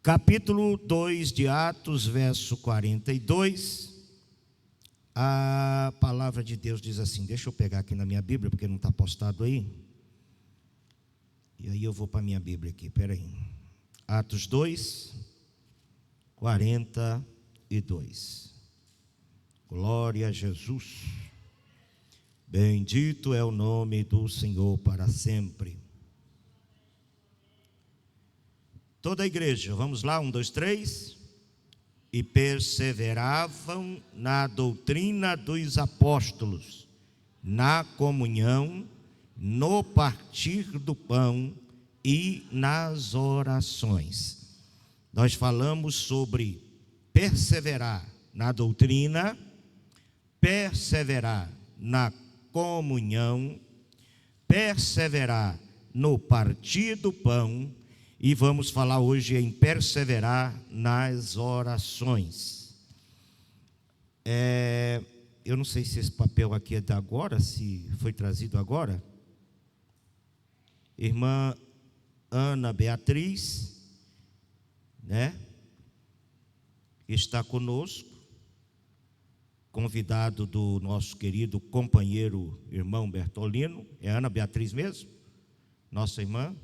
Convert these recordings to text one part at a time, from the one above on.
Capítulo 2 de Atos, verso 42, a palavra de Deus diz assim, deixa eu pegar aqui na minha Bíblia, porque não está postado aí, e aí eu vou para a minha Bíblia aqui, peraí, Atos 2, 42, glória a Jesus, bendito é o nome do Senhor para sempre. Toda a igreja, vamos lá, 1, 2, 3. E perseveravam na doutrina dos apóstolos, na comunhão, no partir do pão e nas orações. Nós falamos sobre perseverar na doutrina, perseverar na comunhão, perseverar no partir do pão. E vamos falar hoje em perseverar nas orações. Eu não sei se esse papel aqui é de agora, se foi trazido agora. Irmã Ana Beatriz, né? Está conosco, convidado do nosso querido companheiro irmão Bertolino. É Ana Beatriz mesmo? Nossa irmã.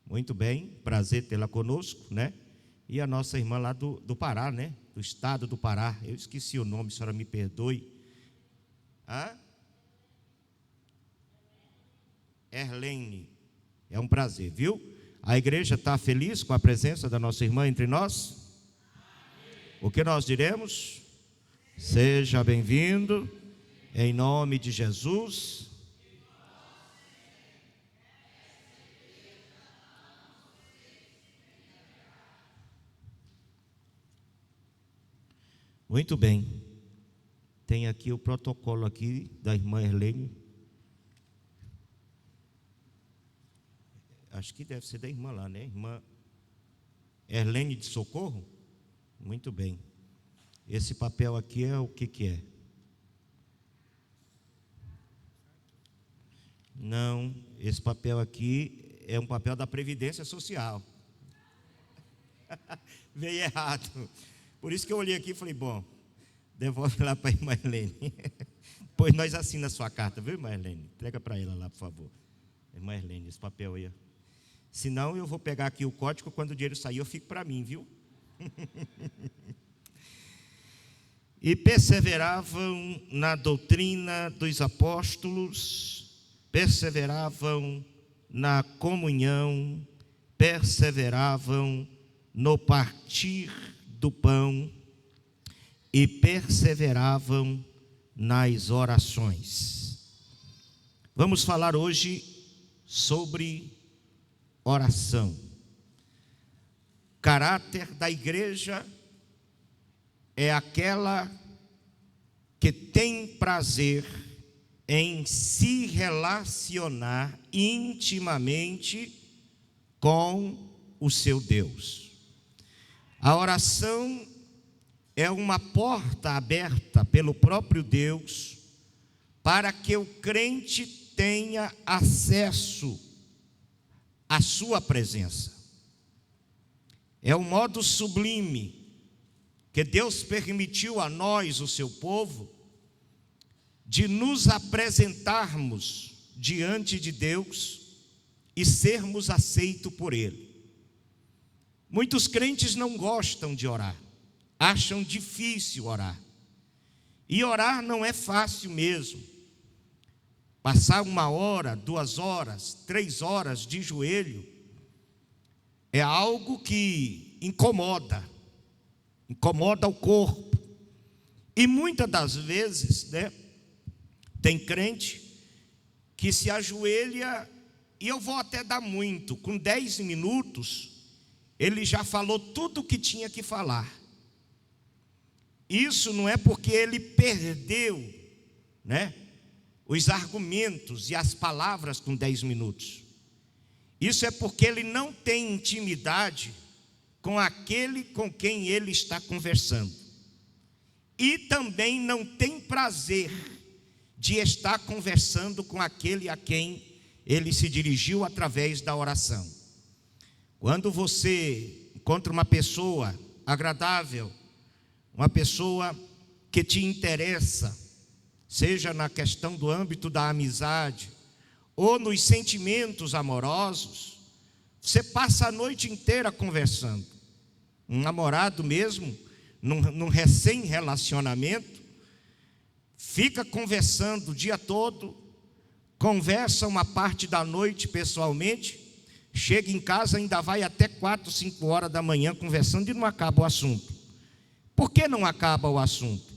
Muito bem, prazer tê-la conosco, né? E a nossa irmã lá do Pará, né? Do estado do Pará. Eu esqueci o nome, a senhora me perdoe. Erlene. É um prazer, viu? A igreja está feliz com a presença da nossa irmã entre nós? O que nós diremos? Seja bem-vindo, em nome de Jesus. Muito bem, tem aqui o protocolo aqui da irmã Erlene, acho que deve ser da irmã lá, né? Irmã Erlene de Socorro? Muito bem, esse papel aqui é o que é? Não, esse papel aqui é um papel da Previdência Social. Veio errado. Por isso que eu olhei aqui e falei, bom, devolve lá para a irmã Erlene. Pois nós assinamos a sua carta, viu, irmã Erlene? Entrega para ela lá, por favor. Irmã Erlene, esse papel aí. Senão eu vou pegar aqui o código, quando o dinheiro sair eu fico para mim, viu? E perseveravam na doutrina dos apóstolos, perseveravam na comunhão, perseveravam no partir do pão e perseveravam nas orações. Vamos falar hoje sobre oração. Caráter da igreja é aquela que tem prazer em se relacionar intimamente com o seu Deus. A oração é uma porta aberta pelo próprio Deus para que o crente tenha acesso à sua presença. É um modo sublime que Deus permitiu a nós, o seu povo, de nos apresentarmos diante de Deus e sermos aceitos por Ele. Muitos crentes não gostam de orar, acham difícil orar. E orar não é fácil mesmo. Passar 1 hora, 2 horas, 3 horas de joelho é algo que incomoda o corpo. E muitas das vezes, né, tem crente que se ajoelha, e eu vou até dar muito, com 10 minutos, ele já falou tudo o que tinha que falar. Isso não é porque ele perdeu, né, os argumentos e as palavras com 10 minutos. Isso é porque ele não tem intimidade com aquele com quem ele está conversando. E também não tem prazer de estar conversando com aquele a quem ele se dirigiu através da oração. Quando você contra uma pessoa agradável, uma pessoa que te interessa, seja na questão do âmbito da amizade ou nos sentimentos amorosos, você passa a noite inteira conversando. Um namorado mesmo, num recém-relacionamento, fica conversando o dia todo, conversa uma parte da noite pessoalmente, chega em casa, ainda vai até 4, 5 horas da manhã conversando e não acaba o assunto. Por que não acaba o assunto?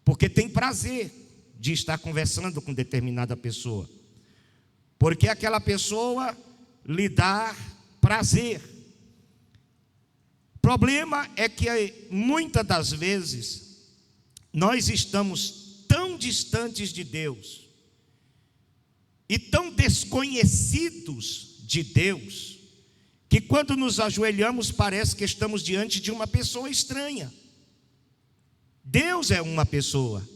Porque tem prazer de estar conversando com determinada pessoa. Porque aquela pessoa lhe dá prazer. O problema é que muitas das vezes nós estamos tão distantes de Deus e tão desconhecidos de Deus, que quando nos ajoelhamos parece que estamos diante de uma pessoa estranha. Deus é uma pessoa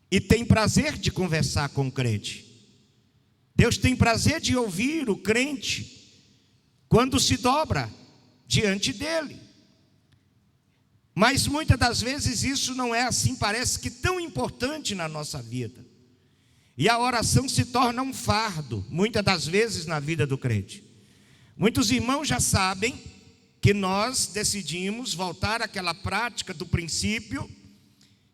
e tem prazer de conversar com o crente. Deus tem prazer de ouvir o crente quando se dobra diante dele. Mas muitas das vezes isso não é assim, parece que tão importante na nossa vida. E a oração se torna um fardo, muitas das vezes na vida do crente. Muitos irmãos já sabem que nós decidimos voltar àquela prática do princípio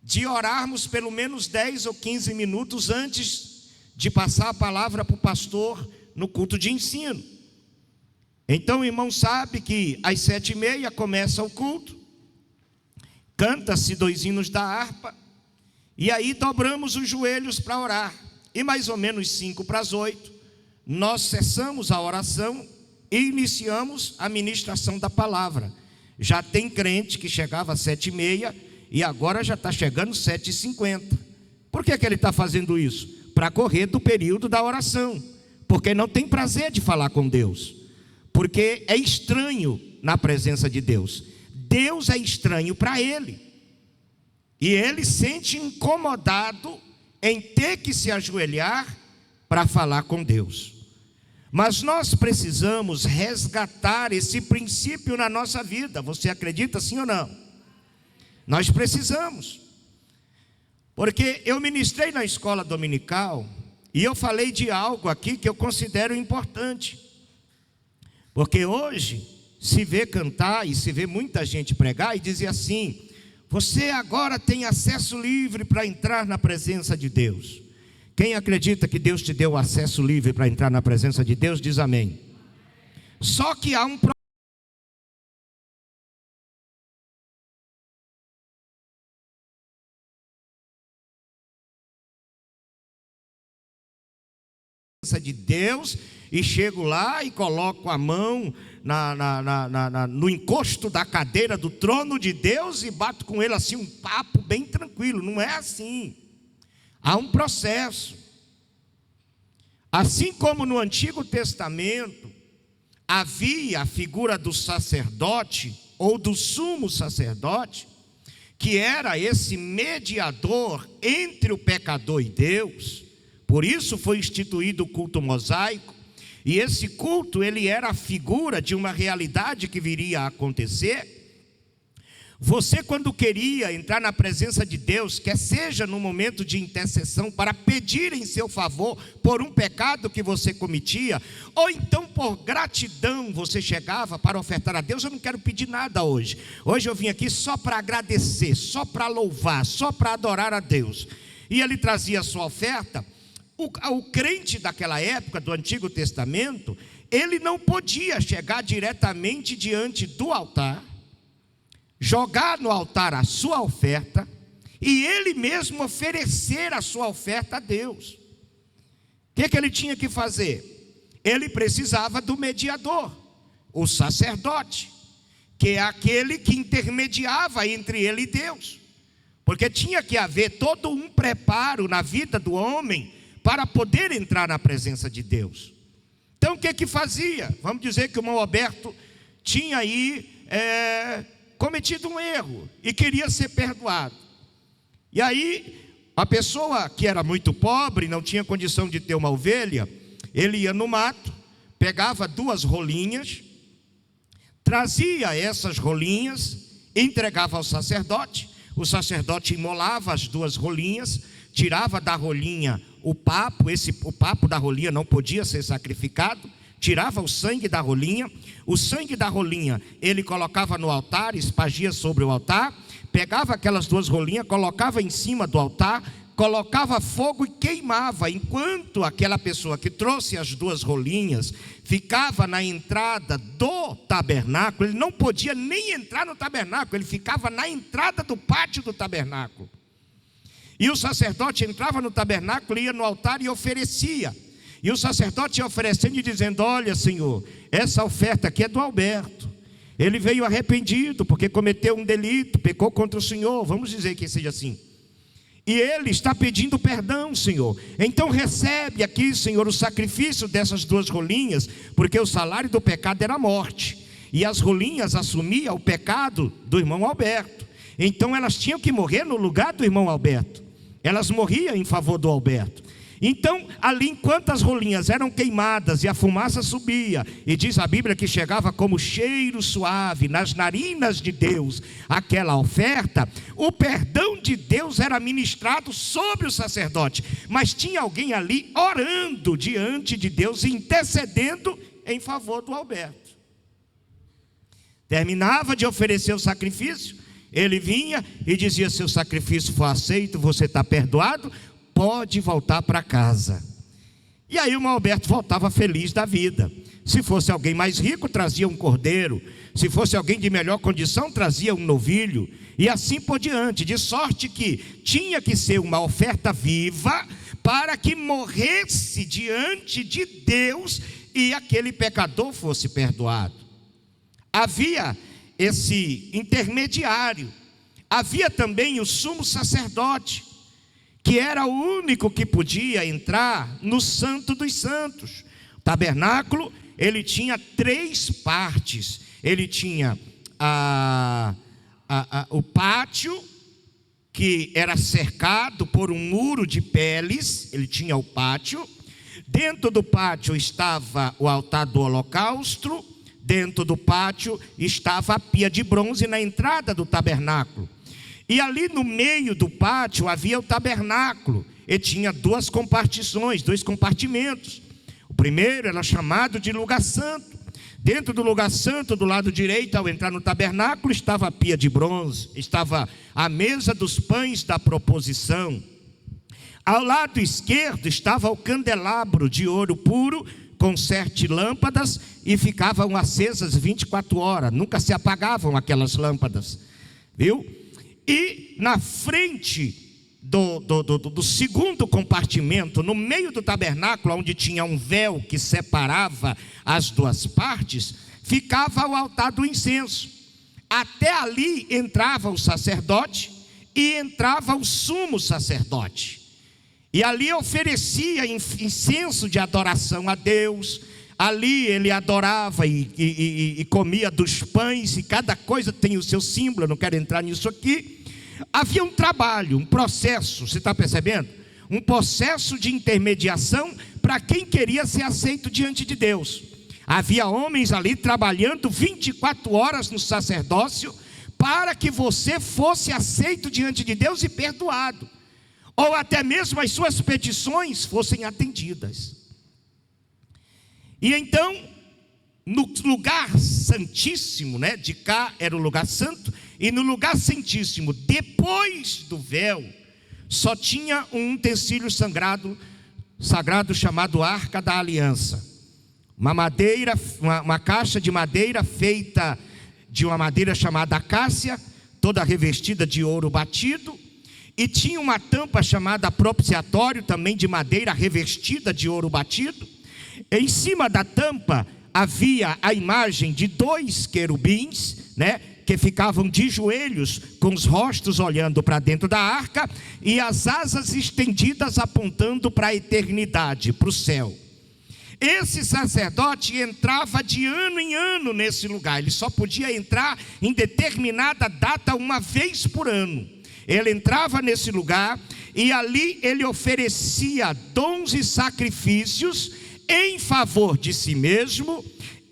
de orarmos pelo menos 10 ou 15 minutos antes de passar a palavra para o pastor no culto de ensino. Então o irmão sabe que às 7h30 começa o culto, canta-se 2 hinos da harpa, e aí dobramos os joelhos para orar. E mais ou menos 7:55, nós cessamos a oração e iniciamos a ministração da palavra. Já tem crente que chegava às 7h30 e agora já está chegando 7h50. Por que ele está fazendo isso? Para correr do período da oração, porque não tem prazer de falar com Deus, porque é estranho na presença de Deus. Deus é estranho para ele, e ele se sente incomodado em ter que se ajoelhar para falar com Deus. Mas nós precisamos resgatar esse princípio na nossa vida. Você acredita sim ou não? Nós precisamos. Porque eu ministrei na escola dominical e eu falei de algo aqui que eu considero importante. Porque hoje se vê cantar e se vê muita gente pregar e dizer assim: você agora tem acesso livre para entrar na presença de Deus. Quem acredita que Deus te deu acesso livre para entrar na presença de Deus, diz amém. Só que há um de Deus, e chego lá e coloco a mão no encosto da cadeira do trono de Deus e bato com ele assim um papo bem tranquilo. Não é assim. Há um processo. Assim como no Antigo Testamento havia a figura do sacerdote ou do sumo sacerdote, que era esse mediador entre o pecador e Deus. Por isso foi instituído o culto mosaico. E esse culto, ele era a figura de uma realidade que viria a acontecer. Você, quando queria entrar na presença de Deus, quer seja no momento de intercessão para pedir em seu favor por um pecado que você cometia, ou então por gratidão você chegava para ofertar a Deus: eu não quero pedir nada hoje. Hoje eu vim aqui só para agradecer, só para louvar, só para adorar a Deus. E ele trazia a sua oferta. O crente daquela época, do Antigo Testamento, ele não podia chegar diretamente diante do altar, jogar no altar a sua oferta e ele mesmo oferecer a sua oferta a Deus. O que ele tinha que fazer? Ele precisava do mediador, o sacerdote, que é aquele que intermediava entre ele e Deus, porque tinha que haver todo um preparo na vida do homem para poder entrar na presença de Deus. Então o que fazia? Vamos dizer que o irmão Alberto tinha aí cometido um erro e queria ser perdoado. E aí a pessoa que era muito pobre, não tinha condição de ter uma ovelha, ele ia no mato, pegava 2 rolinhas, trazia essas rolinhas, entregava ao sacerdote. O sacerdote imolava as 2 rolinhas, tirava da rolinha o papo. O papo da rolinha não podia ser sacrificado. Tirava o sangue da rolinha. O sangue da rolinha ele colocava no altar, espargia sobre o altar. Pegava aquelas 2 rolinhas, colocava em cima do altar, colocava fogo e queimava, enquanto aquela pessoa que trouxe as 2 rolinhas ficava na entrada do tabernáculo. Ele não podia nem entrar no tabernáculo, ele ficava na entrada do pátio do tabernáculo. E o sacerdote entrava no tabernáculo, ia no altar e oferecia. E o sacerdote ia oferecendo e dizendo: olha, Senhor, essa oferta aqui é do Alberto. Ele veio arrependido porque cometeu um delito, pecou contra o Senhor, vamos dizer que seja assim. E ele está pedindo perdão, Senhor. Então recebe aqui, Senhor, o sacrifício dessas 2 rolinhas, porque o salário do pecado era a morte. E as rolinhas assumiam o pecado do irmão Alberto. Então elas tinham que morrer no lugar do irmão Alberto. Elas morriam em favor do Alberto. Então, ali enquanto as rolinhas eram queimadas e a fumaça subia, e diz a Bíblia que chegava como cheiro suave nas narinas de Deus aquela oferta, o perdão de Deus era ministrado sobre o sacerdote. Mas tinha alguém ali orando diante de Deus, intercedendo em favor do Alberto. Terminava de oferecer o sacrifício, ele vinha e dizia: seu sacrifício foi aceito, você está perdoado, pode voltar para casa. E aí o Alberto voltava feliz da vida. Se fosse alguém mais rico, trazia um cordeiro. Se fosse alguém de melhor condição, trazia um novilho. E assim por diante, de sorte que tinha que ser uma oferta viva, para que morresse diante de Deus e aquele pecador fosse perdoado. Havia esse intermediário. Havia também o sumo sacerdote, que era o único que podia entrar no Santo dos Santos. O tabernáculo, ele tinha 3 partes. Ele tinha o pátio, que era cercado por um muro de peles. Ele tinha o pátio. Dentro do pátio estava o altar do holocausto. Dentro do pátio estava a pia de bronze na entrada do tabernáculo. E ali no meio do pátio havia o tabernáculo. Ele tinha 2 compartições, 2 compartimentos. O primeiro era chamado de lugar santo. Dentro do lugar santo, do lado direito, ao entrar no tabernáculo, estava a pia de bronze, estava a mesa dos pães da proposição. Ao lado esquerdo estava o candelabro de ouro puro, com 7 lâmpadas, e ficavam acesas 24 horas, nunca se apagavam aquelas lâmpadas, viu? E na frente do segundo compartimento, no meio do tabernáculo, onde tinha um véu que separava as 2 partes, ficava o altar do incenso. Até ali entrava o sacerdote e entrava o sumo sacerdote. E ali oferecia incenso de adoração a Deus. Ali ele adorava e comia dos pães, e cada coisa tem o seu símbolo, eu não quero entrar nisso aqui. Havia um trabalho, um processo, você está percebendo? Um processo de intermediação para quem queria ser aceito diante de Deus. Havia homens ali trabalhando 24 horas no sacerdócio, para que você fosse aceito diante de Deus e perdoado, ou até mesmo as suas petições fossem atendidas. E então, no lugar santíssimo, né, de cá era o lugar santo, e no lugar santíssimo, depois do véu, só tinha um utensílio sagrado chamado Arca da Aliança. Uma caixa de madeira feita de uma madeira chamada acácia, toda revestida de ouro batido, e tinha uma tampa chamada propiciatório, também de madeira revestida de ouro batido. Em cima da tampa havia a imagem de 2 querubins, né, que ficavam de joelhos, com os rostos olhando para dentro da arca, e as asas estendidas apontando para a eternidade, para o céu. Esse sacerdote entrava de ano em ano nesse lugar. Ele só podia entrar em determinada data, uma vez por ano. Ele entrava nesse lugar e ali ele oferecia dons e sacrifícios em favor de si mesmo,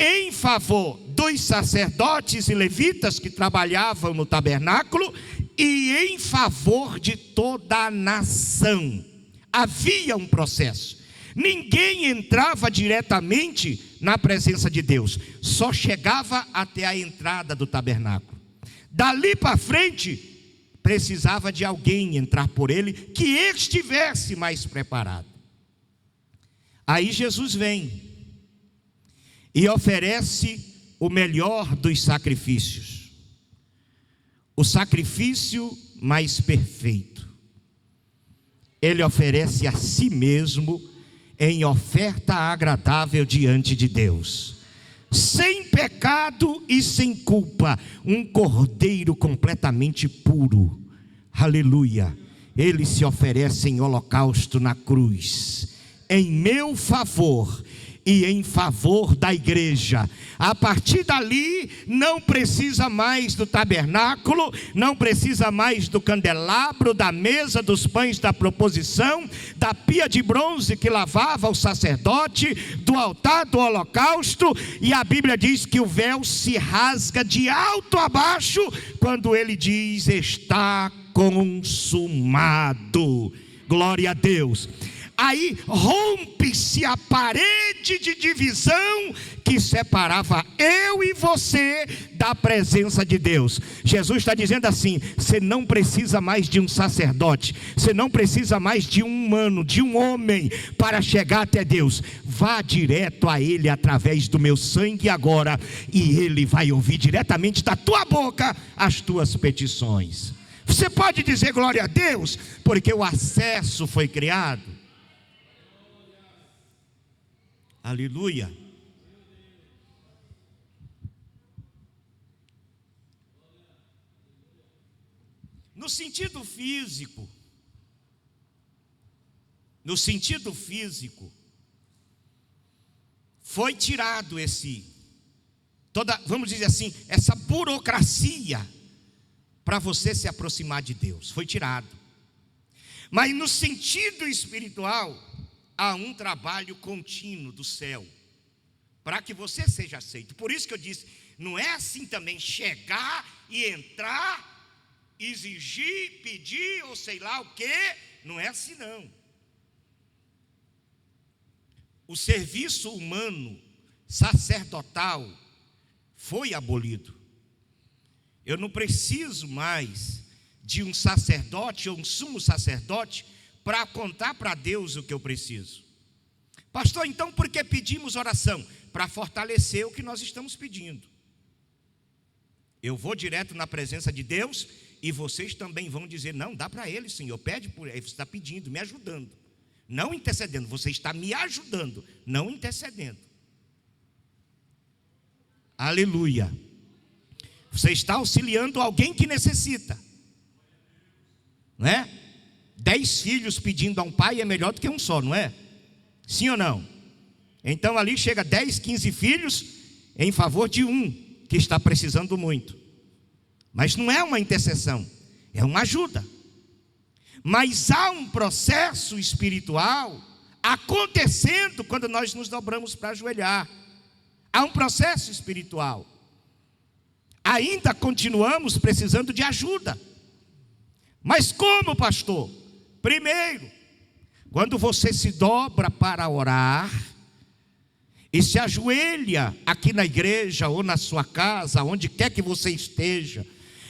em favor dos sacerdotes e levitas que trabalhavam no tabernáculo e em favor de toda a nação. Havia um processo. Ninguém entrava diretamente na presença de Deus, só chegava até a entrada do tabernáculo. Dali para frente, precisava de alguém entrar por ele que estivesse mais preparado. Aí Jesus vem e oferece o melhor dos sacrifícios, o sacrifício mais perfeito. Ele oferece a si mesmo em oferta agradável diante de Deus, sem pecado e sem culpa, um cordeiro completamente puro. Aleluia. Ele se oferece em holocausto na cruz, em meu favor e em favor da igreja. A partir dali, não precisa mais do tabernáculo, não precisa mais do candelabro, da mesa dos pães da proposição, da pia de bronze que lavava o sacerdote, do altar do holocausto. E a Bíblia diz que o véu se rasga de alto a baixo quando ele diz: está consumado. Glória a Deus. Aí rompe-se a parede de divisão que separava eu e você da presença de Deus. Jesus está dizendo assim: você não precisa mais de um sacerdote, você não precisa mais de um humano, de um homem para chegar até Deus. Vá direto a Ele através do meu sangue agora, e Ele vai ouvir diretamente da tua boca as tuas petições. Você pode dizer glória a Deus, porque o acesso foi criado. Aleluia. No sentido físico, foi tirado vamos dizer assim, essa burocracia para você se aproximar de Deus, foi tirado. Mas no sentido espiritual, há um trabalho contínuo do céu para que você seja aceito. Por isso que eu disse, não é assim também chegar e entrar, exigir, pedir ou sei lá o que. Não é assim não. O serviço humano sacerdotal foi abolido. Eu não preciso mais de um sacerdote ou um sumo sacerdote para contar para Deus o que eu preciso. Pastor, então por que pedimos oração? Para fortalecer o que nós estamos pedindo. Eu vou direto na presença de Deus, e vocês também vão dizer: não, dá para ele, Senhor, pede por ele. Você está pedindo, me ajudando, não intercedendo. Você está me ajudando, não intercedendo. Aleluia. Você está auxiliando alguém que necessita, não é? 10 filhos pedindo a um pai é melhor do que um só, não é? Sim ou não? Então ali chega 10, 15 filhos em favor de um que está precisando muito. Mas não é uma intercessão, é uma ajuda. Mas há um processo espiritual acontecendo quando nós nos dobramos para ajoelhar. Há um processo espiritual. Ainda continuamos precisando de ajuda. Mas como, pastor? Primeiro, quando você se dobra para orar e se ajoelha aqui na igreja ou na sua casa, onde quer que você esteja,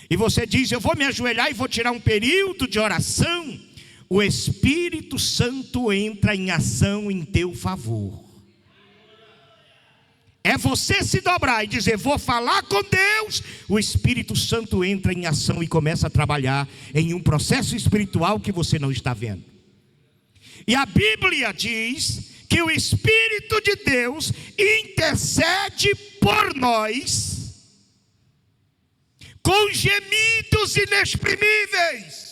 e você diz: eu vou me ajoelhar e vou tirar um período de oração, o Espírito Santo entra em ação em teu favor. É você se dobrar e dizer: vou falar com Deus. O Espírito Santo entra em ação e começa a trabalhar em um processo espiritual que você não está vendo. E a Bíblia diz que o Espírito de Deus intercede por nós com gemidos inexprimíveis.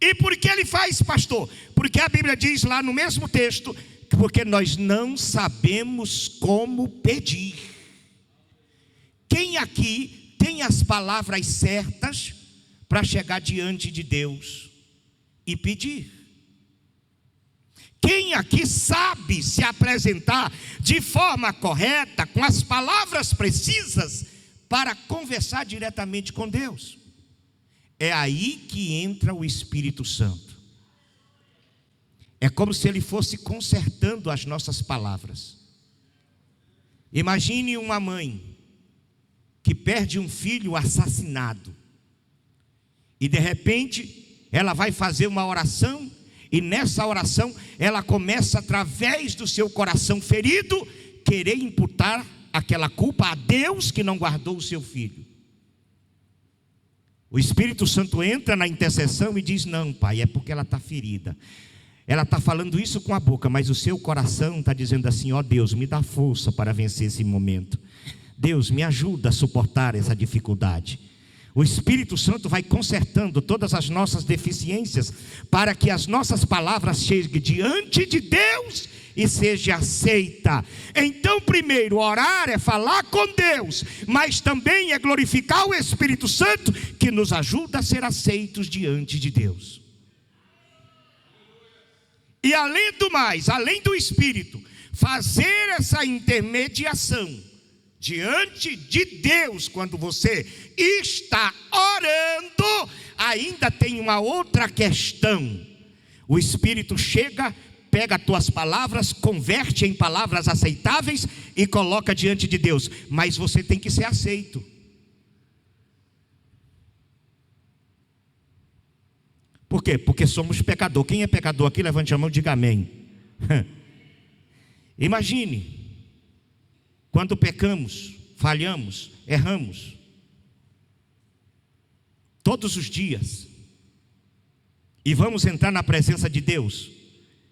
E por que ele faz, pastor? Porque a Bíblia diz lá no mesmo texto: porque nós não sabemos como pedir. Quem aqui tem as palavras certas para chegar diante de Deus e pedir? Quem aqui sabe se apresentar de forma correta, com as palavras precisas, para conversar diretamente com Deus? É aí que entra o Espírito Santo. É como se ele fosse consertando as nossas palavras. Imagine uma mãe que perde um filho assassinado, e de repente ela vai fazer uma oração, e nessa oração ela começa, através do seu coração ferido, querer imputar aquela culpa a Deus que não guardou o seu filho. O Espírito Santo entra na intercessão e diz: não, pai, é porque ela está ferida. Ela está falando isso com a boca, mas o seu coração está dizendo assim: ó Deus, me dá força para vencer esse momento. Deus, me ajuda a suportar essa dificuldade. O Espírito Santo vai consertando todas as nossas deficiências, para que as nossas palavras cheguem diante de Deus e seja aceita. Então, primeiro, orar é falar com Deus, mas também é glorificar o Espírito Santo, que nos ajuda a ser aceitos diante de Deus. E além do mais, além do Espírito, fazer essa intermediação diante de Deus, quando você está orando, ainda tem uma outra questão. O Espírito chega, pega as tuas palavras, converte em palavras aceitáveis e coloca diante de Deus, mas você tem que ser aceito. Por quê? Porque somos pecador. Quem é pecador aqui, levante a mão e diga amém. Imagine, quando pecamos, falhamos, erramos, todos os dias, e vamos entrar na presença de Deus.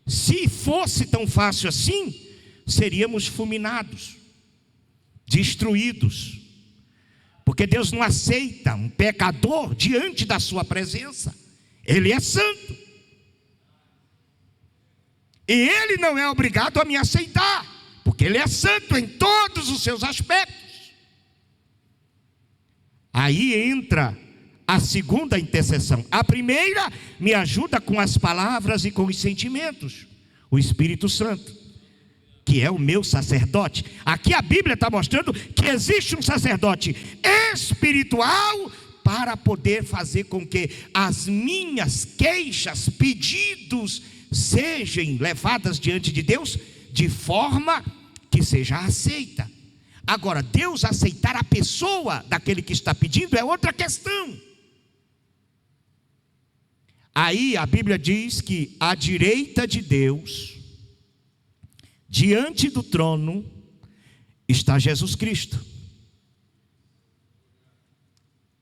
Se fosse tão fácil assim, seríamos fulminados, destruídos, porque Deus não aceita um pecador diante da sua presença. Ele é santo, e Ele não é obrigado a me aceitar, porque Ele é santo em todos os seus aspectos. Aí entra a segunda intercessão. A primeira me ajuda com as palavras e com os sentimentos, o Espírito Santo, que é o meu sacerdote. Aqui a Bíblia está mostrando que existe um sacerdote espiritual, para poder fazer com que as minhas queixas, pedidos, sejam levadas diante de Deus, de forma que seja aceita. Agora, Deus aceitar a pessoa daquele que está pedindo é outra questão. Aí a Bíblia diz que à direita de Deus, diante do trono, está Jesus Cristo.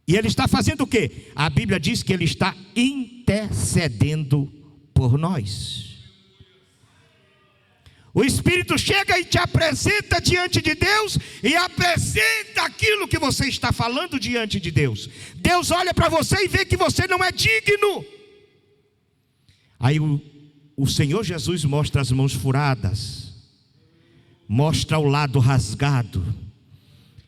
E Ele está fazendo o quê? A Bíblia diz que Ele está intercedendo por nós. O Espírito chega e te apresenta diante de Deus, e apresenta aquilo que você está falando diante de Deus. Deus olha para você e vê que você não é digno. Aí o Senhor Jesus mostra as mãos furadas, mostra o lado rasgado,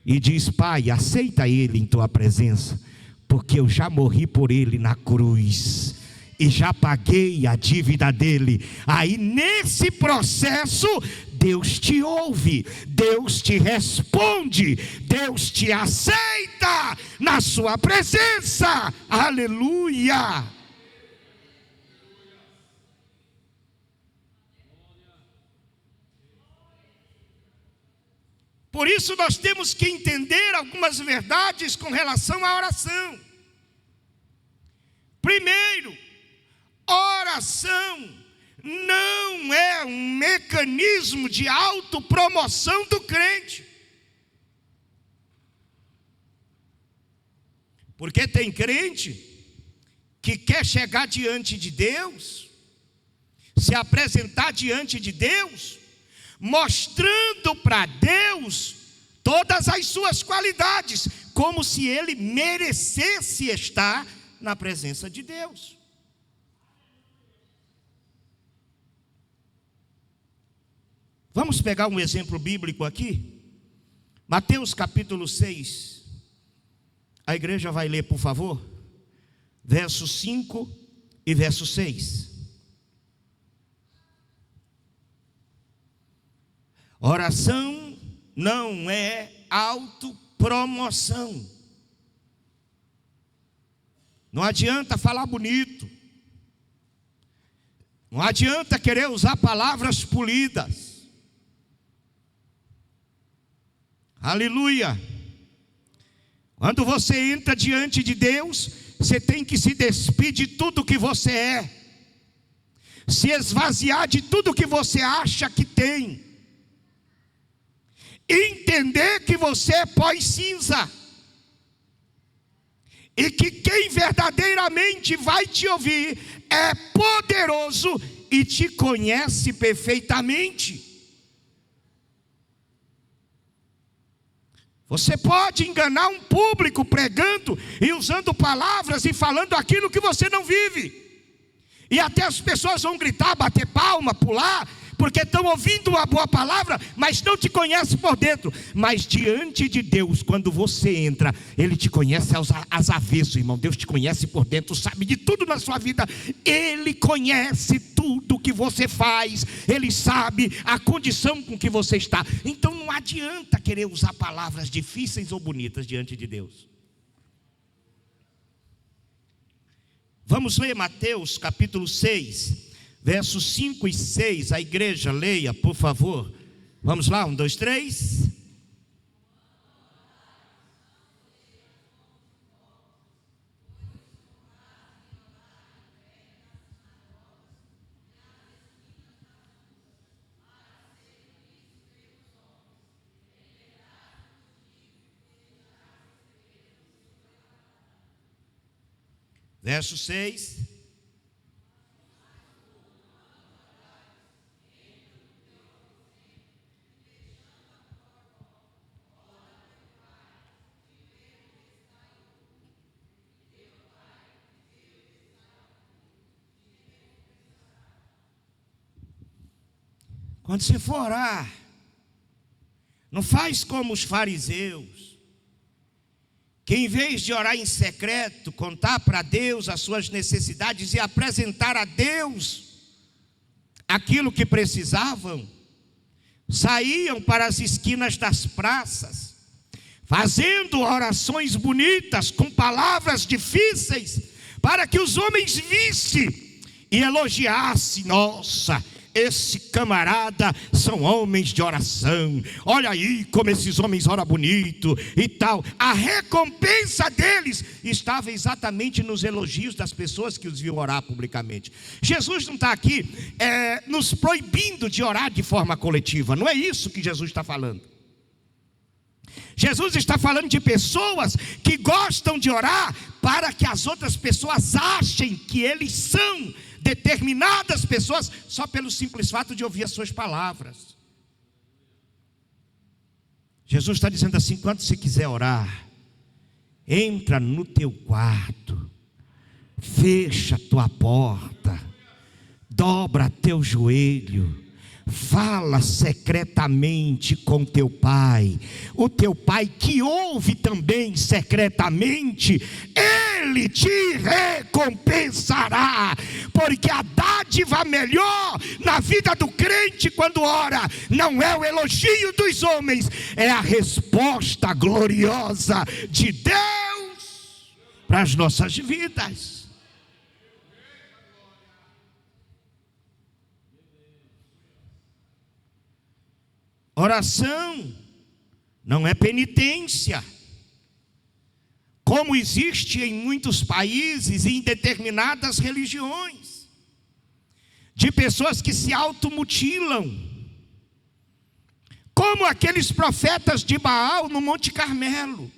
e diz: Pai, aceita ele em tua presença, porque eu já morri por ele na cruz, e já paguei a dívida dele. Aí nesse processo, Deus te ouve, Deus te responde, Deus te aceita na sua presença. Aleluia! Por isso nós temos que entender algumas verdades com relação à oração. Primeiro, oração não é um mecanismo de autopromoção do crente. Porque tem crente que quer chegar diante de Deus, se apresentar diante de Deus, mostrando para Deus todas as suas qualidades, como se ele merecesse estar na presença de Deus. Vamos pegar um exemplo bíblico aqui. Mateus capítulo 6. A igreja vai ler, por favor, verso 5 e verso 6. Oração não é autopromoção. Não adianta falar bonito. Não adianta querer usar palavras polidas. Aleluia. Quando você entra diante de Deus, você tem que se despir de tudo que você é, se esvaziar de tudo que você acha que tem, entender que você é pó e cinza, e que quem verdadeiramente vai te ouvir é poderoso e te conhece perfeitamente. Você pode enganar um público pregando e usando palavras e falando aquilo que você não vive, e até as pessoas vão gritar, bater palma, pular, porque estão ouvindo uma boa palavra, mas não te conhecem por dentro. Mas diante de Deus, quando você entra, Ele te conhece às avessas, irmão. Deus te conhece por dentro, sabe de tudo na sua vida. Ele conhece tudo que você faz, Ele sabe a condição com que você está. Então não adianta querer usar palavras difíceis ou bonitas diante de Deus. Vamos ler Mateus capítulo 6, versos 5 e 6, a igreja leia, por favor. Vamos lá, 1, 2, 3. Verso 6. Quando você for orar, não faz como os fariseus, que em vez de orar em secreto, contar para Deus as suas necessidades e apresentar a Deus aquilo que precisavam, saíam para as esquinas das praças, fazendo orações bonitas, com palavras difíceis, para que os homens vissem e elogiassem. Nossa, esse camarada são homens de oração, olha aí como esses homens oram bonito e tal. A recompensa deles estava exatamente nos elogios das pessoas que os viam orar publicamente. Jesus não está aqui nos proibindo de orar de forma coletiva, não é isso que Jesus está falando. Jesus está falando de pessoas que gostam de orar para que as outras pessoas achem que eles são determinadas pessoas só pelo simples fato de ouvir as suas palavras. Jesus está dizendo assim: quando você quiser orar, entra no teu quarto, fecha a tua porta, dobra teu joelho, fala secretamente com teu pai. O teu pai que ouve também secretamente, Ele te recompensará. Porque a dádiva melhor na vida do crente quando ora, não é o elogio dos homens, é a resposta gloriosa de Deus para as nossas vidas. Oração não é penitência, como existe em muitos países e em determinadas religiões, de pessoas que se automutilam, como aqueles profetas de Baal no Monte Carmelo,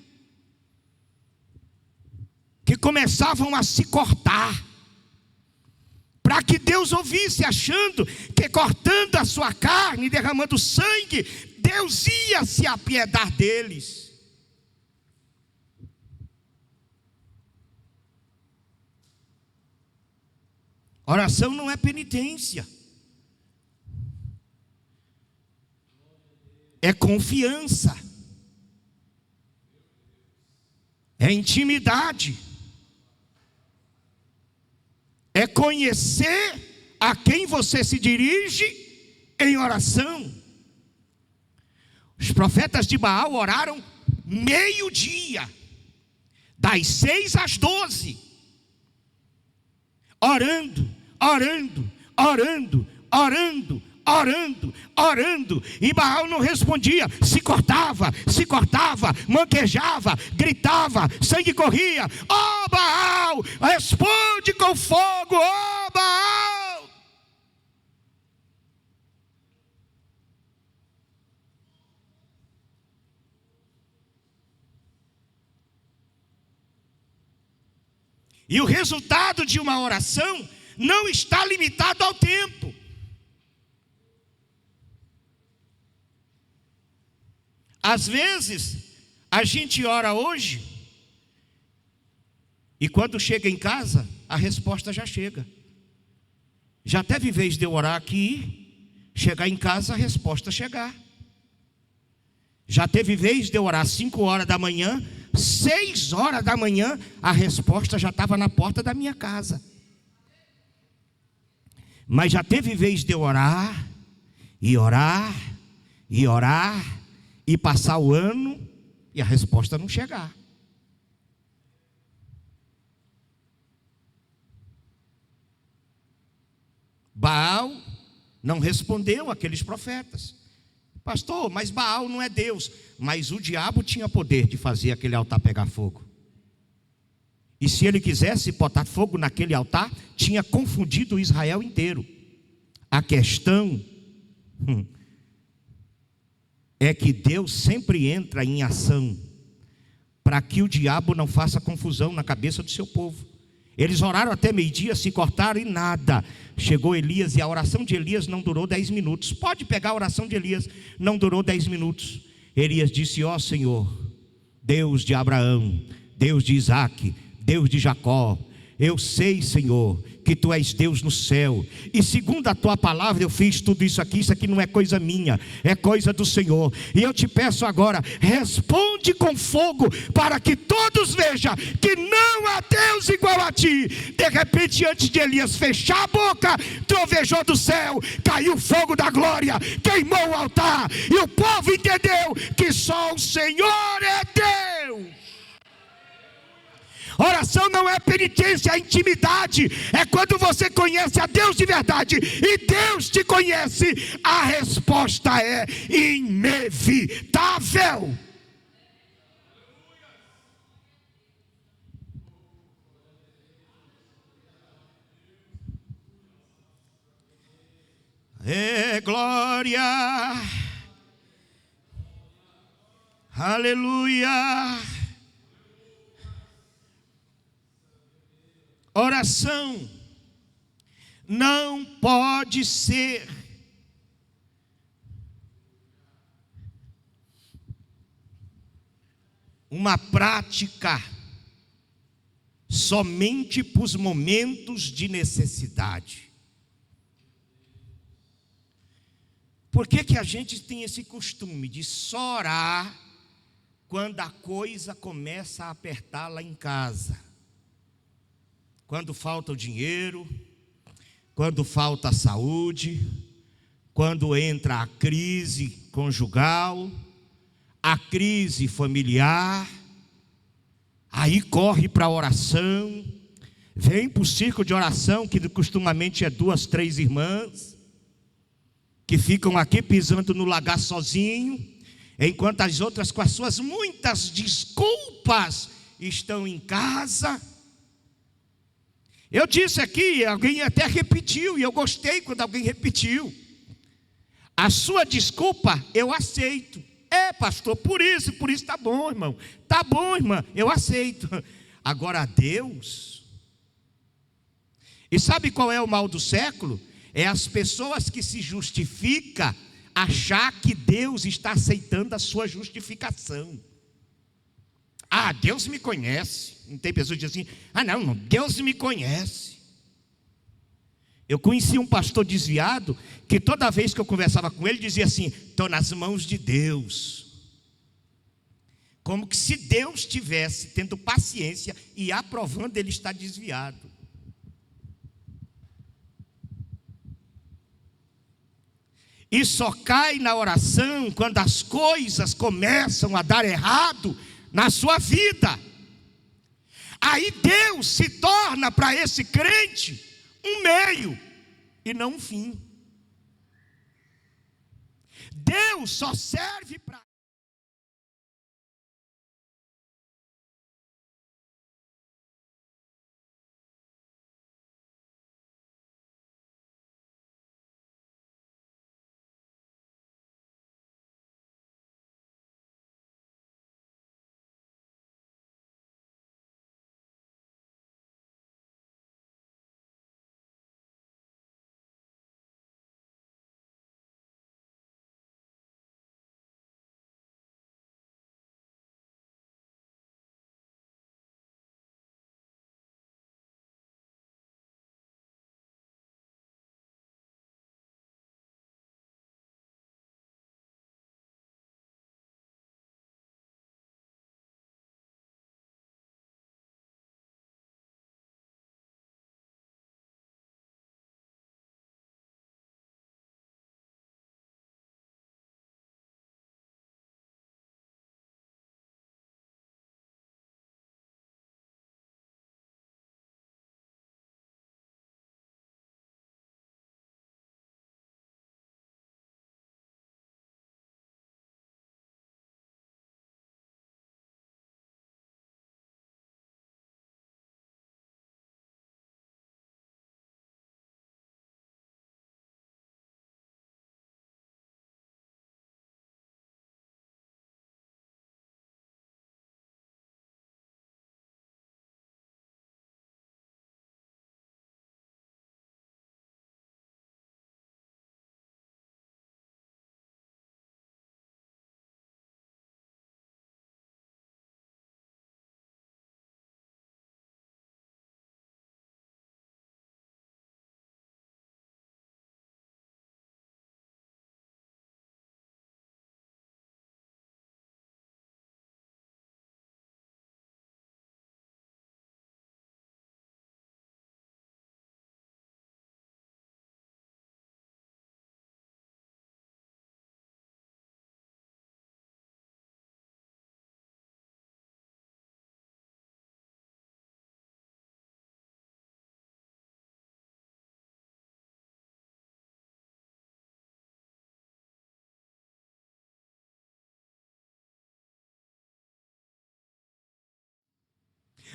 que começavam a se cortar, para que Deus ouvisse, achando que cortando a sua carne, derramando sangue, Deus ia se apiedar deles. Oração não é penitência, é confiança, é intimidade, é conhecer a quem você se dirige em oração. Os profetas de Baal oraram meio-dia, das 6 às 12, orando, orando, orando, orando, orando, orando, e Baal não respondia, se cortava, manquejava, gritava, sangue corria. Ó Baal, responde com fogo, ó Baal. E o resultado de uma oração não está limitado ao tempo. Às vezes, a gente ora hoje, e quando chega em casa, a resposta já chega. Já teve vez de eu orar aqui, chegar em casa, a resposta chegar. Já teve vez de eu orar 5 horas da manhã, 6 horas da manhã, a resposta já estava na porta da minha casa. Mas já teve vez de eu orar, e orar, e orar, e passar o ano, e a resposta não chegar. Baal não respondeu àqueles profetas. Pastor, mas Baal não é Deus. Mas o diabo tinha poder de fazer aquele altar pegar fogo. E se ele quisesse botar fogo naquele altar, tinha confundido o Israel inteiro. A questão é que Deus sempre entra em ação para que o diabo não faça confusão na cabeça do seu povo. Eles oraram até meio-dia, se cortaram e nada. Chegou Elias e a oração de Elias não durou 10 minutos. Pode pegar a oração de Elias, não durou 10 minutos. Elias disse: ó Senhor, Deus de Abraão, Deus de Isaque, Deus de Jacó, eu sei, Senhor, que Tu és Deus no céu, e segundo a Tua palavra eu fiz tudo isso aqui não é coisa minha, é coisa do Senhor. E eu te peço agora, responde com fogo, para que todos vejam que não há Deus igual a Ti. De repente, antes de Elias fechar a boca, trovejou do céu, caiu fogo da glória, queimou o altar, e o povo entendeu que só o Senhor é Deus. Oração não é penitência, é intimidade. É quando você conhece a Deus de verdade e Deus te conhece. A resposta é inevitável. É glória. Aleluia. Oração não pode ser uma prática somente para os momentos de necessidade. Por que a gente tem esse costume de só orar quando a coisa começa a apertar lá em casa? Quando falta o dinheiro, quando falta a saúde, quando entra a crise conjugal, a crise familiar, aí corre para a oração, vem para o círculo de oração, que costumamente é 2, 3 irmãs, que ficam aqui pisando no lagar sozinho, enquanto as outras com as suas muitas desculpas estão em casa. Eu disse aqui, alguém até repetiu, e eu gostei quando alguém repetiu. A sua desculpa eu aceito. É, pastor, por isso está bom, irmão. Tá bom, irmã, eu aceito. Agora Deus. E sabe qual é o mal do século? É as pessoas que se justificam achar que Deus está aceitando a sua justificação. Ah, Deus me conhece. Não tem pessoas que dizem assim: ah não, Deus me conhece. Eu conheci um pastor desviado, que toda vez que eu conversava com ele, dizia assim: estou nas mãos de Deus. Como que se Deus estivesse tendo paciência e aprovando ele estar desviado. E só cai na oração quando as coisas começam a dar errado na sua vida. Aí Deus se torna para esse crente um meio e não um fim. Deus só serve para...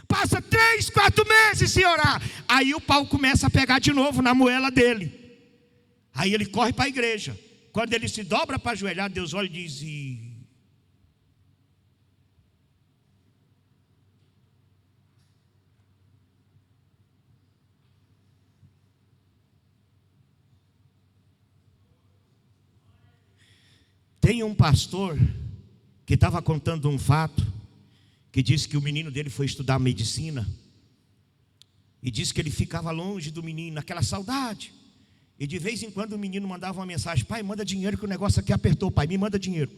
Passa 3, 4 meses sem orar. Aí o pau começa a pegar de novo na moela dele. Aí ele corre para a igreja. Quando ele se dobra para ajoelhar, Deus olha e diz: Tem um pastor que estava contando um fato, que disse que o menino dele foi estudar medicina, e disse que ele ficava longe do menino, naquela saudade, e de vez em quando o menino mandava uma mensagem: pai, manda dinheiro que o negócio aqui apertou, pai, me manda dinheiro.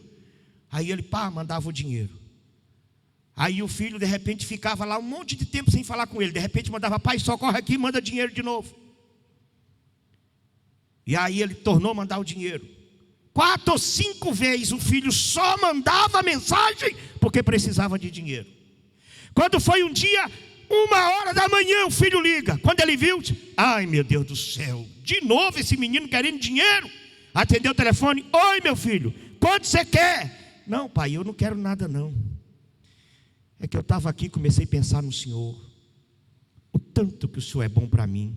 Aí ele, mandava o dinheiro. Aí o filho de repente ficava lá um monte de tempo sem falar com ele, de repente mandava: pai, socorre aqui, manda dinheiro de novo. E aí ele tornou a mandar o dinheiro. 4 ou 5 vezes o filho só mandava mensagem porque precisava de dinheiro. Quando foi um dia, 1h da manhã, o filho liga. Quando ele viu, ai meu Deus do céu, de novo esse menino querendo dinheiro. Atendeu o telefone: oi meu filho, quanto você quer? Não pai, eu não quero nada não. É que eu estava aqui e comecei a pensar no Senhor. O tanto que o Senhor é bom para mim.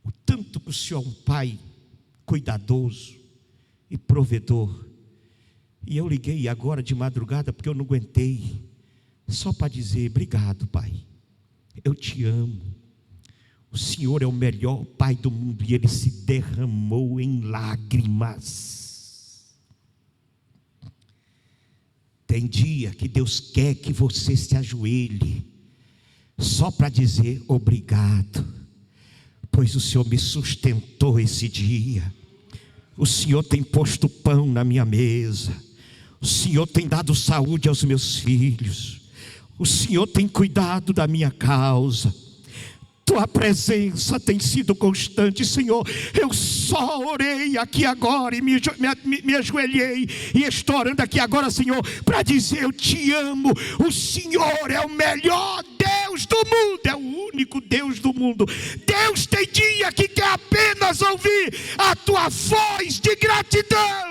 O tanto que o Senhor é um pai cuidadoso e provedor. E eu liguei agora de madrugada porque eu não aguentei, só para dizer: obrigado pai, eu te amo, o Senhor é o melhor pai do mundo. E ele se derramou em lágrimas. Tem dia que Deus quer que você se ajoelhe só para dizer: obrigado, pois o Senhor me sustentou esse dia. O Senhor tem posto pão na minha mesa. O Senhor tem dado saúde aos meus filhos. O Senhor tem cuidado da minha causa. tua presença tem sido constante, Senhor. Eu só orei aqui agora e me ajoelhei e estou orando aqui agora, Senhor, para dizer: eu te amo. O Senhor é o melhor Deus do mundo, é o único Deus do mundo. Deus tem dia que quer apenas ouvir a tua voz de gratidão.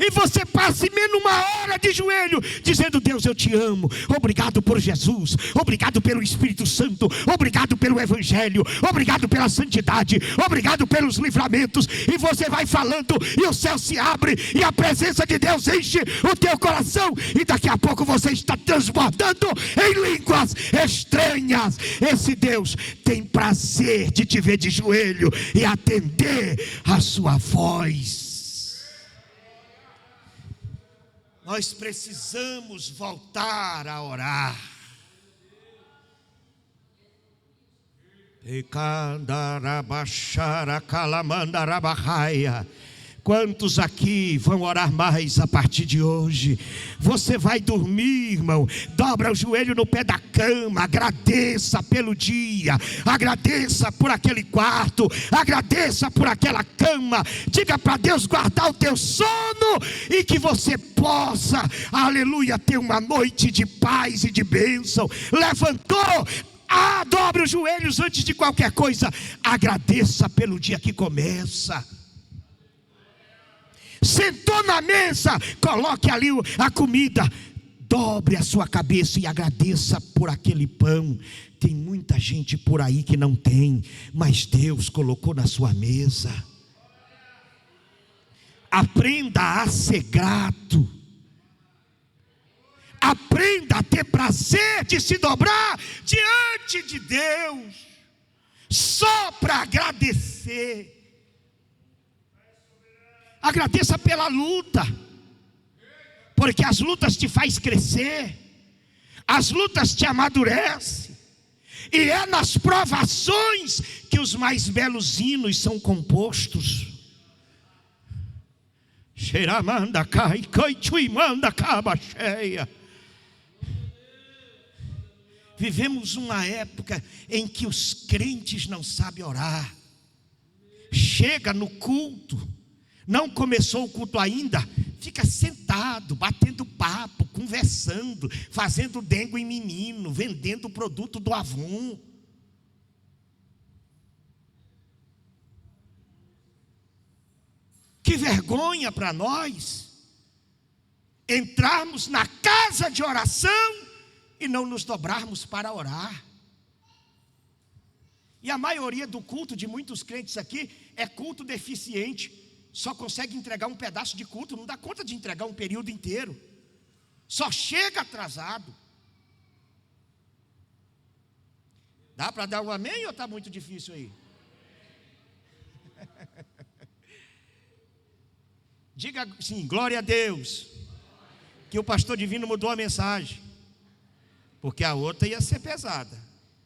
E você passe menos uma hora de joelho, dizendo: Deus, eu te amo. Obrigado por Jesus, obrigado pelo Espírito Santo, obrigado pelo Evangelho, obrigado pela santidade, obrigado pelos livramentos. E você vai falando, e o céu se abre, e a presença de Deus enche o teu coração. E daqui a pouco você está transbordando em línguas estranhas. Esse Deus tem prazer de te ver de joelho e atender a sua voz. Nós precisamos voltar a orar. Quantos aqui vão orar mais a partir de hoje? Você vai dormir, irmão, dobra o joelho no pé da cama, agradeça pelo dia, agradeça por aquele quarto, agradeça por aquela cama. Diga para Deus guardar o teu sono e que você possa, aleluia, ter uma noite de paz e de bênção. Levantou, dobre os joelhos antes de qualquer coisa, agradeça pelo dia que começa. Sentou na mesa, coloque ali a comida, dobre a sua cabeça e agradeça por aquele pão. Tem muita gente por aí que não tem, mas Deus colocou na sua mesa. Aprenda a ser grato. Aprenda a ter prazer de se dobrar diante de Deus, só para agradecer. Agradeça pela luta, porque as lutas te faz crescer, as lutas te amadurecem, e é nas provações que os mais belos hinos são compostos. Xeramanda cai, coituimanda caba cheia. Vivemos uma época em que os crentes não sabem orar. Chega no culto, não começou o culto ainda, fica sentado, batendo papo, conversando, fazendo dengo em menino, vendendo o produto do Avon. Que vergonha para nós entrarmos na casa de oração e não nos dobrarmos para orar. E a maioria do culto de muitos crentes aqui é culto deficiente. Só consegue entregar um pedaço de culto, não dá conta de entregar um período inteiro. Só chega atrasado. Dá para dar um amém ou está muito difícil aí? Diga sim, glória a Deus, que o pastor divino mudou a mensagem, porque a outra ia ser pesada,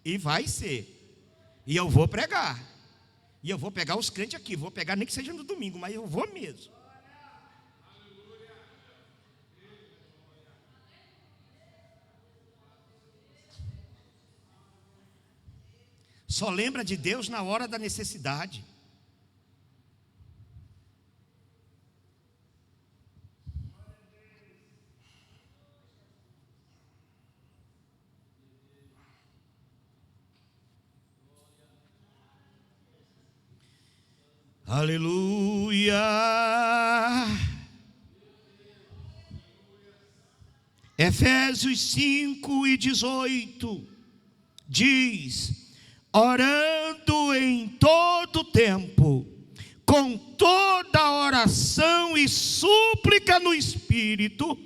e vai ser, e eu vou pregar. E eu vou pegar os crentes aqui, vou pegar nem que seja no domingo, mas eu vou mesmo. Só lembra de Deus na hora da necessidade. Aleluia. Efésios 5:18 diz: orando em todo tempo, com toda oração e súplica no Espírito,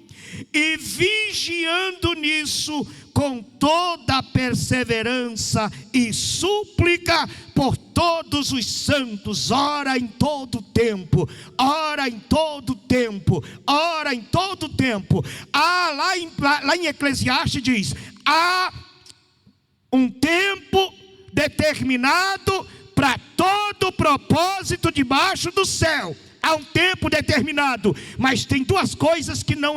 e vigiando nisso com toda perseverança e súplica por todos os santos. Ora em todo tempo, ora em todo tempo, ora em todo tempo. Lá em Eclesiastes diz: há um tempo determinado para todo propósito debaixo do céu. Há um tempo determinado, mas tem duas coisas que não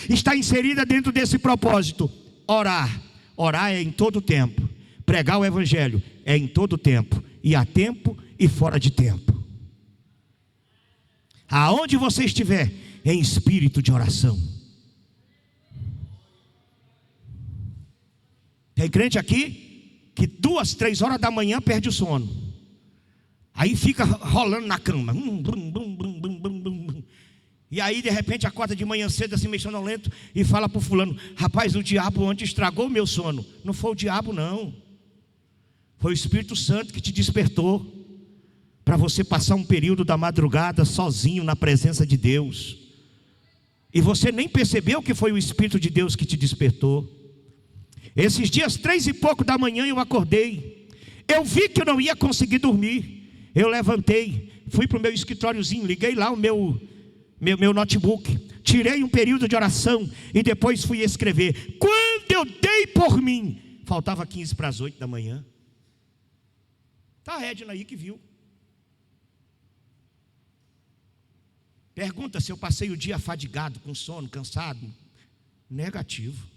está inserida dentro desse propósito: orar. Orar é em todo tempo. Pregar o evangelho é em todo tempo. E há tempo e fora de tempo. Aonde você estiver, em espírito de oração. Tem crente aqui que 2, 3 horas da manhã perde o sono. Aí fica rolando na cama. E aí de repente acorda de manhã cedo assim meio sonolento e fala para o fulano: rapaz, o diabo ontem estragou o meu sono. Não foi o diabo não. Foi o Espírito Santo que te despertou para você passar um período da madrugada sozinho na presença de Deus. E você nem percebeu que foi o Espírito de Deus que te despertou. Esses dias 3 e pouco da manhã eu acordei. Eu vi que eu não ia conseguir dormir. Eu levantei, fui para o meu escritóriozinho, liguei lá o meu notebook, tirei um período de oração e depois fui escrever. Quando eu dei por mim, faltava 15 para as 8 da manhã. Está a Edna aí que viu. Pergunta se eu passei o dia afadigado, com sono, cansado. Negativo.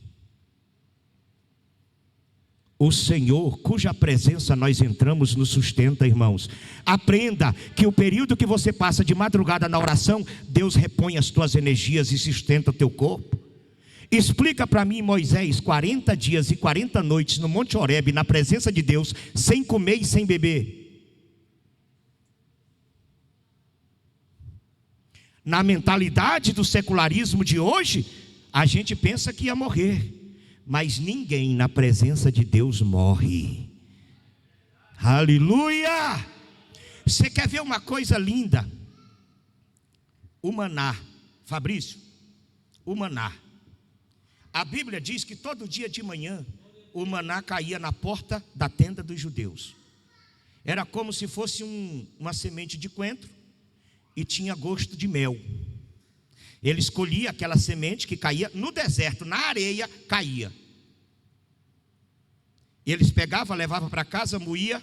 O Senhor, cuja presença nós entramos, nos sustenta, irmãos. Aprenda que o período que você passa de madrugada na oração, Deus repõe as tuas energias e sustenta o teu corpo. Explica para mim, Moisés, 40 dias e 40 noites no Monte Horebe, na presença de Deus, sem comer e sem beber. Na mentalidade do secularismo de hoje, a gente pensa que ia morrer, mas ninguém na presença de Deus morre. Aleluia! Você quer ver uma coisa linda? O maná. Fabrício, o maná. A Bíblia diz que todo dia de manhã o maná caía na porta da tenda dos judeus. Era como se fosse uma semente de coentro e tinha gosto de mel. Ele escolhia aquela semente que caía no deserto, na areia, caía. E eles pegavam, levavam para casa, moía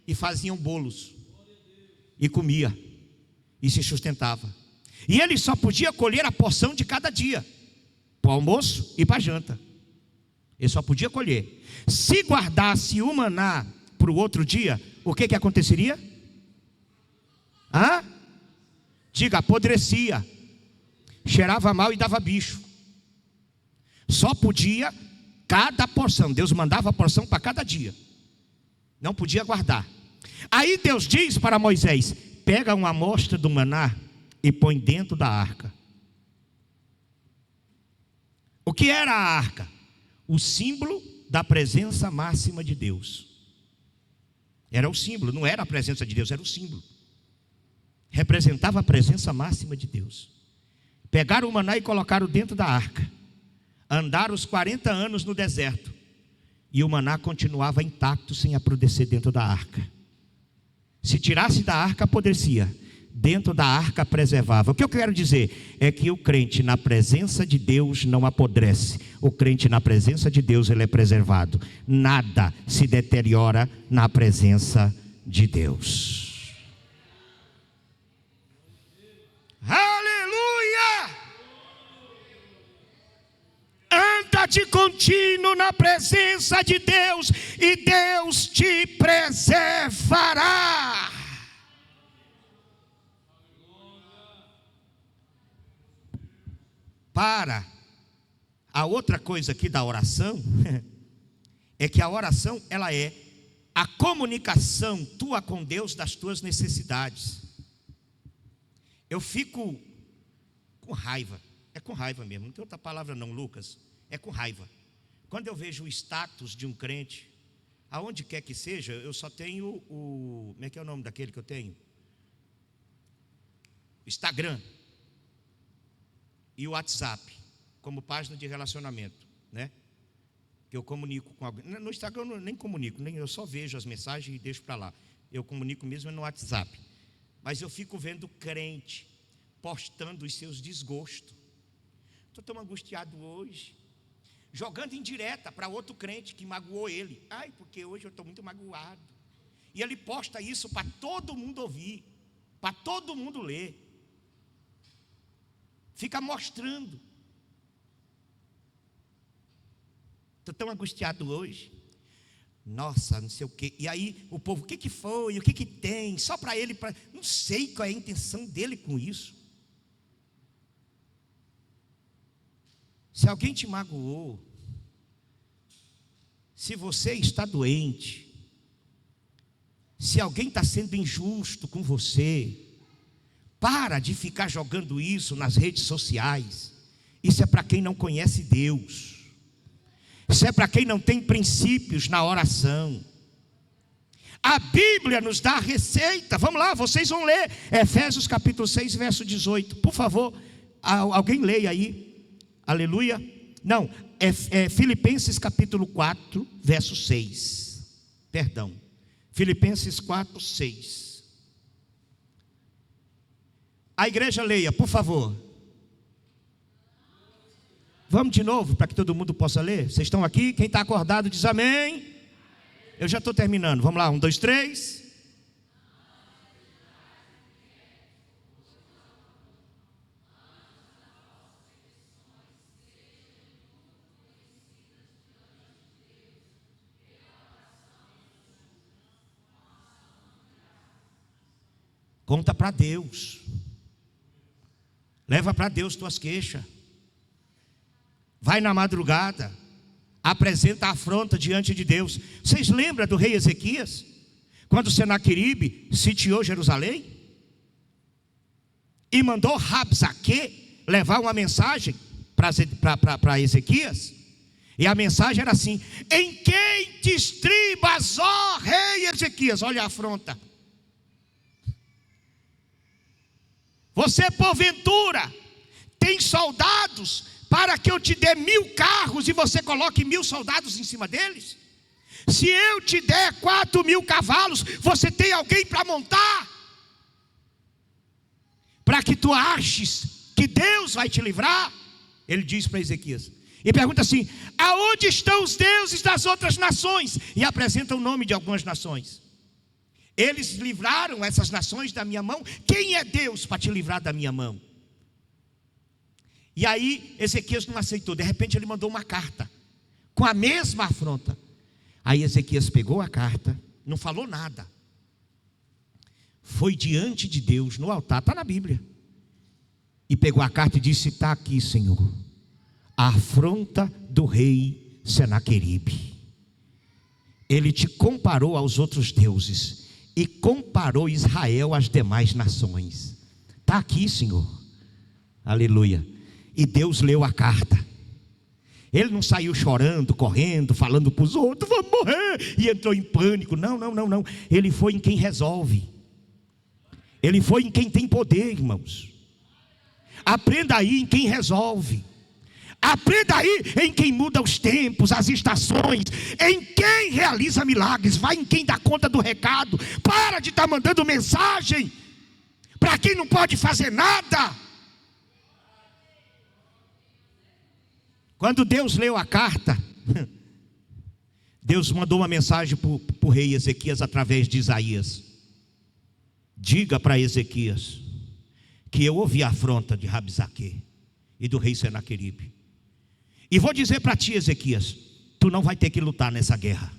e faziam bolos. E comia. E se sustentava. E ele só podia colher a porção de cada dia. Para o almoço e para a janta. Ele só podia colher. Se guardasse o maná para o outro dia, o que aconteceria? Diga, apodrecia. Cheirava mal e dava bicho. Só podia cada porção. Deus mandava a porção para cada dia. Não podia guardar. Aí Deus diz para Moisés: pega uma amostra do maná e põe dentro da arca. O que era a arca? O símbolo da presença máxima de Deus. Era o símbolo, não era a presença de Deus, era o símbolo. Representava a presença máxima de Deus. Pegaram o maná e colocaram dentro da arca. Andaram os 40 anos no deserto. E o maná continuava intacto, sem apodrecer dentro da arca. Se tirasse da arca, apodrecia. Dentro da arca preservava. O que eu quero dizer é que o crente na presença de Deus não apodrece. O crente na presença de Deus, ele é preservado. Nada se deteriora na presença de Deus. Aleluia! Anda de contínuo na presença de Deus e Deus te preservará. A outra coisa aqui da oração é que a oração, ela é a comunicação tua com Deus das tuas necessidades. Eu fico com raiva. É com raiva mesmo, não tem outra palavra não, Lucas. É com raiva. Quando eu vejo o status de um crente, aonde quer que seja, eu só tenho como é que é o nome daquele que eu tenho? Instagram e o WhatsApp, como página de relacionamento, né? Que eu comunico com alguém. No Instagram eu nem comunico, eu só vejo as mensagens e deixo para lá. Eu comunico mesmo no WhatsApp. Mas eu fico vendo crente postando os seus desgostos. Estou tão angustiado hoje. Jogando indireta para outro crente que magoou ele. Ai, porque hoje eu estou muito magoado. E ele posta isso para todo mundo ouvir, para todo mundo ler. Fica mostrando. estou tão angustiado hoje. Nossa, não sei o quê. E aí o povo, o que foi? O que tem? Só para ele, não sei qual é a intenção dele com isso. Se alguém te magoou, se você está doente, se alguém está sendo injusto com você, para de ficar jogando isso nas redes sociais. Isso é para quem não conhece Deus. Isso é para quem não tem princípios na oração. A Bíblia nos dá a receita. Vamos lá, vocês vão ler Efésios capítulo 6, verso 18. Por favor, alguém leia aí. Aleluia. Não, é Filipenses capítulo 4, verso 6. Perdão. Filipenses 4, 6. A igreja leia, por favor. Vamos de novo, para que todo mundo possa ler. Vocês estão aqui? Quem está acordado diz amém. Eu já estou terminando. Vamos lá, 1, 2, 3. Conta para Deus. Leva para Deus tuas queixas. Vai na madrugada, apresenta a afronta diante de Deus. Vocês lembram do rei Ezequias? Quando Senaqueribe sitiou Jerusalém? E mandou Rabsaque levar uma mensagem para Ezequias? E a mensagem era assim: em quem te estribas, ó rei Ezequias? Olha a afronta. Você porventura tem soldados para que eu te dê 1000 carros e você coloque 1000 soldados em cima deles? Se eu te der 4000 cavalos, você tem alguém para montar? Para que tu aches que Deus vai te livrar? Ele diz para Ezequias. E pergunta assim: aonde estão os deuses das outras nações? E apresenta o nome de algumas nações. Eles livraram essas nações da minha mão. Quem é Deus para te livrar da minha mão? E aí Ezequias não aceitou. De repente ele mandou uma carta com a mesma afronta. Aí Ezequias pegou a carta, não falou nada, foi diante de Deus no altar, está na Bíblia, e pegou a carta e disse: está aqui, Senhor, a afronta do rei Senaqueribe. Ele te comparou aos outros deuses e comparou Israel às demais nações. Está aqui, Senhor. Aleluia. E Deus leu a carta. Ele não saiu chorando, correndo, falando para os outros: vamos morrer, e entrou em pânico. Não. Ele foi em quem resolve. Ele foi em quem tem poder, irmãos. Aprenda aí em quem resolve. Aprenda aí em quem muda os tempos, as estações, em quem realiza milagres. Vai em quem dá conta do recado. Para de estar mandando mensagem para quem não pode fazer nada. Quando Deus leu a carta, Deus mandou uma mensagem para o rei Ezequias através de Isaías: diga para Ezequias que eu ouvi a afronta de Rabsaque e do rei Senaqueribe, e vou dizer para ti, Ezequias, tu não vai ter que lutar nessa guerra,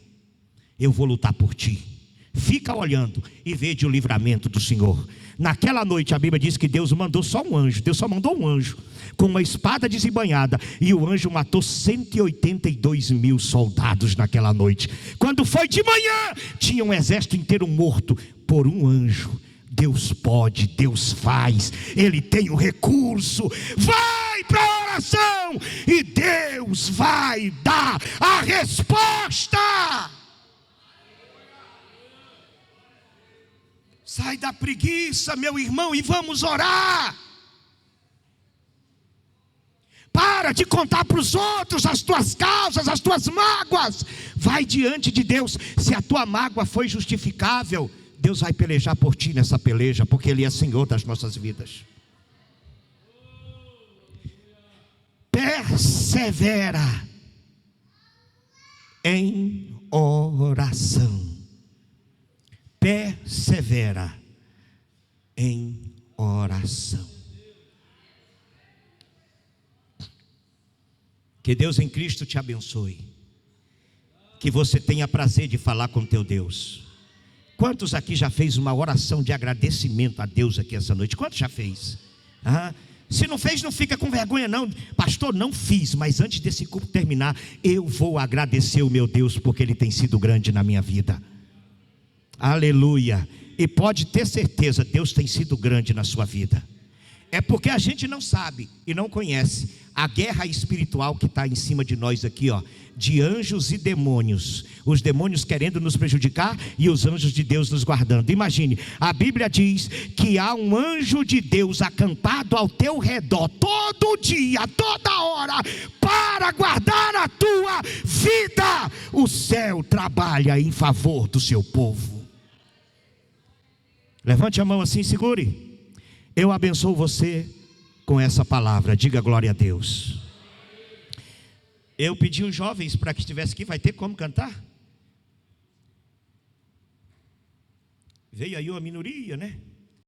eu vou lutar por ti. Fica olhando e vede o livramento do Senhor. Naquela noite a Bíblia diz que Deus mandou só um anjo. Deus só mandou um anjo com uma espada desembainhada, e o anjo matou 182.000 soldados naquela noite. Quando foi de manhã, tinha um exército inteiro morto por um anjo. Deus pode, Deus faz, Ele tem o recurso. Vai para a oração e Deus vai dar a resposta. Sai da preguiça, meu irmão, e vamos orar. Para de contar para os outros as tuas causas, as tuas mágoas. Vai diante de Deus. Se a tua mágoa foi justificável, Deus vai pelejar por ti nessa peleja, porque Ele é Senhor das nossas vidas. Persevera em oração. Persevera em oração. Que Deus em Cristo te abençoe. que você tenha prazer de falar com teu Deus. Quantos aqui já fez uma oração de agradecimento a Deus aqui essa noite? Quantos já fez? Se não fez, não fica com vergonha não. Pastor, não fiz, mas antes desse culto terminar, eu vou agradecer o meu Deus, porque Ele tem sido grande na minha vida. Aleluia. E pode ter certeza, Deus tem sido grande na sua vida. É porque a gente não sabe e não conhece a guerra espiritual que está em cima de nós aqui, ó, de anjos e demônios. Os demônios querendo nos prejudicar e os anjos de Deus nos guardando. Imagine, a Bíblia diz que há um anjo de Deus acampado ao teu redor todo dia, toda hora, para guardar a tua vida. O céu trabalha em favor do seu povo. Levante a mão assim, segure. Eu abençoo você com essa palavra. Diga glória a Deus. Eu pedi os jovens para que estivesse aqui. Vai ter como cantar? Veio aí uma minoria, né?